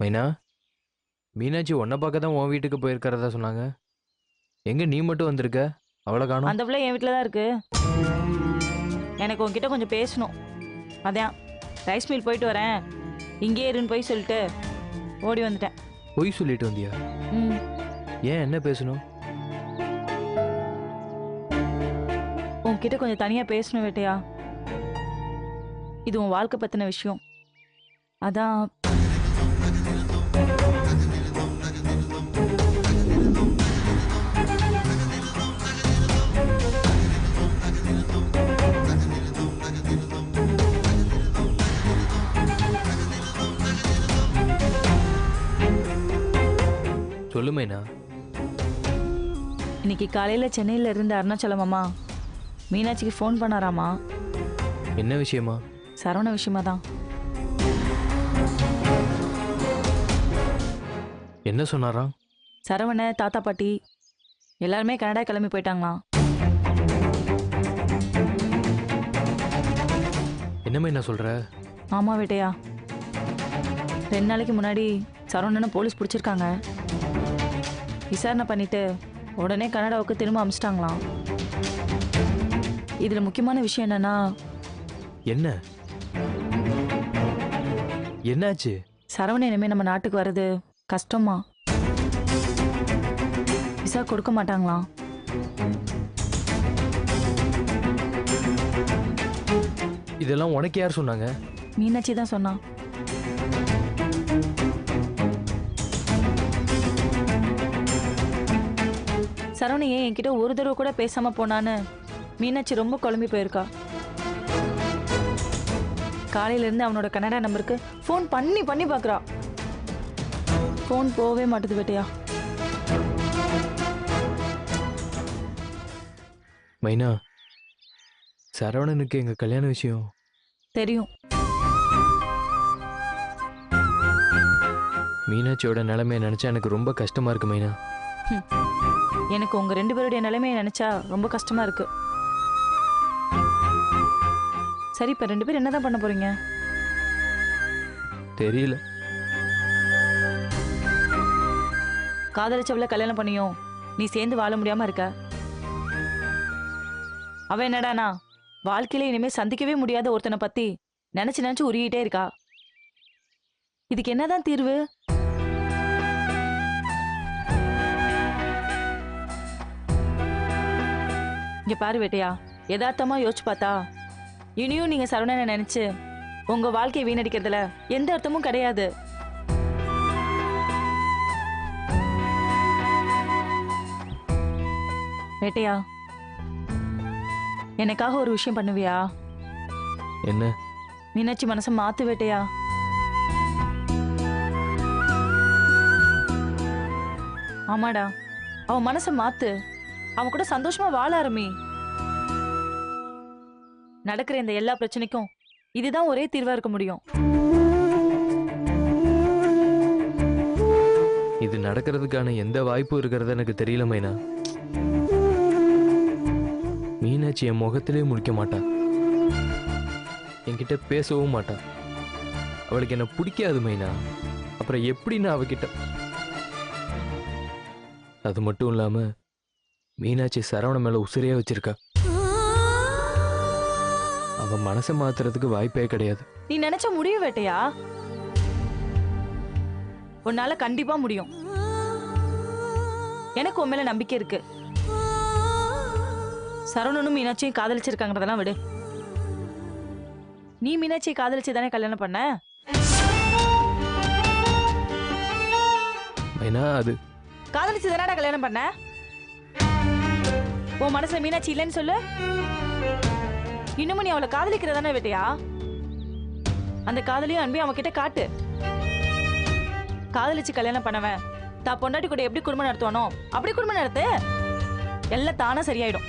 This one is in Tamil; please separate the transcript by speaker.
Speaker 1: மைனா, மீனாட்சி உன்னை பார்க்க தான் உன் வீட்டுக்கு போயிருக்கிறதா சொன்னாங்க. எங்க நீ மட்டும் வந்திருக்க? அவளை காணோம்.
Speaker 2: அந்த பிள்ளை என் வீட்டில் தான் இருக்கு. எனக்கு உன்கிட்ட கொஞ்சம் பேசணும். அதான் ரைஸ் மில் போயிட்டு வரேன், இங்கே இருன்னு போய் சொல்லிட்டு ஓடி வந்துட்டேன்.
Speaker 1: பொய் சொல்லிட்டு வந்தியா?
Speaker 2: ம்.
Speaker 1: ஏன், என்ன பேசணும்?
Speaker 2: உன்கிட்ட கொஞ்சம் தனியாக பேசணும் வேட்டையா. இது உன் வாழ்க்கை பற்றின விஷயம். அதான்
Speaker 1: சொல்லு மைனா.
Speaker 2: இன்னைக்கு காலையில் சென்னையில் இருந்த அருணாச்சலம் அம்மா மீனாட்சிக்கு ஃபோன் பண்ணாராமா.
Speaker 1: என்ன விஷயமா?
Speaker 2: சரவண விஷயமா தான்.
Speaker 1: என்ன சொன்னாராம்?
Speaker 2: சரவண, தாத்தா பாட்டி எல்லாருமே கனடா கிளம்பி போயிட்டாங்களாம்.
Speaker 1: என்ன மைனா சொல்ற?
Speaker 2: ஆமா வேட்டையா, 2 நாளைக்கு முன்னாடி சரவணனை போலீஸ் பிடிச்சிருக்காங்க. விசாரணை பண்ணிட்டு உடனே கனடாவுக்கு திரும்ப அனுப்பிச்சிட்டாங்களாம். இதுல முக்கியமான விஷயம் என்னன்னா,
Speaker 1: என்ன என்னாச்சு?
Speaker 2: சரவணன் இனிமே நம்ம நாட்டுக்கு வர்றது கஷ்டமா. விசா கொடுக்க மாட்டாங்களாம்.
Speaker 1: இதெல்லாம் உனக்கு யார் சொன்னாங்க?
Speaker 2: மீனாட்சி தான் சொன்னா. சரவணன் ஏன் என்கிட்ட ஒரு தடவை கூட பேசாம போனான்னு மீனாட்சி ரொம்ப குழம்பி போயிருக்கா. காலையில இருந்து அவனோட கனடா நம்பருக்கு ஃபோன் பண்ணி பண்ணி பாக்குறா. ஃபோன் போகவே மாட்டுது வேட்டையா.
Speaker 1: மைனா, சரவணனுக்கு எங்க கல்யாண விஷயம்
Speaker 2: தெரியும்.
Speaker 1: மீனாட்சியோட நிலைமையை நினைச்சா எனக்கு ரொம்ப கஷ்டமா இருக்கு மைனா.
Speaker 2: எனக்கு உங்க 2 பேருடைய நிலைமையை நினைச்சா ரொம்ப கஷ்டமா இருக்கு. சரி, இப்ப 2 பேரும் என்னதான் பண்ண போறீங்க?
Speaker 1: தெரியல.
Speaker 2: காதலிச்சவள கல்யாணம் பண்ணியும் நீ சேர்ந்து வாழ முடியாம இருக்க. அவ என்னடானா வாழ்க்கையில இனிமே சந்திக்கவே முடியாத ஒருத்தனை பத்தி நினைச்சு நினைச்சு உருகிட்டே இருக்கா. இதுக்கு என்னதான் தீர்வு? இங்க பாரு வேட்டையா, யதார்த்தமா யோசிச்சு பார்த்தா இனியும் நீங்க சரவணனை நினைச்சு உங்க வாழ்க்கையை வீணடிக்கிறதுல எந்த அர்த்தமும் கிடையாது. வேட்டையா, எனக்காக ஒரு விஷயம் பண்ணுவியா?
Speaker 1: என்ன?
Speaker 2: மீனாட்சி மனசை மாத்து வேட்டையா. ஆமாடா, அவன் மனசை மாத்து. அவன் கூட சந்தோஷமா வாழ ஆரம்பி. நடக்கிற இந்த எல்லா பிரச்சனைக்கும் இதுதான் ஒரே தீர்வா இருக்க முடியும்.
Speaker 1: இது நடக்கிறதுக்கான எந்த வாய்ப்பும் இருக்கிறது எனக்கு தெரியல மைனா. மீனாட்சி என் முகத்திலே முடிக்க மாட்டா, என்கிட்ட பேசவும் மாட்டா. அவளுக்கு என்ன பிடிக்காது மைனா. அப்புறம் எப்படி நான் அவகிட்ட? அது மட்டும் இல்லாம மீனாட்சி சரவண மேல உசிரியா வச்சிருக்கா. அவன் மனசை மாத்துறதுக்கு வாய்ப்பே கிடையாது.
Speaker 2: நீ நினைச்ச முடியும் வேட்டையா. உன்னால கண்டிப்பா முடியும். எனக்கு உன் மேல நம்பிக்கை இருக்கு. சரவணனும் மீனாட்சியும் காதலிச்சிருக்காங்கிறதெல்லாம் விடு. நீ மீனாட்சியை காதலிச்சு தானே கல்யாணம் பண்ண?
Speaker 1: மைனா, அது
Speaker 2: காதலிச்சு தானடா கல்யாணம் பண்ண. உன் மனசுல மீனாட்சி இல்லைன்னு சொல்லு. இன்னமும் நீ அவளை காதலிக்கிறதானே வேட்டையா. அந்த காதலியும் அன்பையும் அவன் கிட்ட காட்டு. காதலிச்சு கல்யாணம் பண்ணவன் தான் பொண்டாட்டி கூட எப்படி குடும்பம் நடத்துவானோ அப்படி குடும்பம் நடத்து. எல்லாம் தானா சரியாயிடும்.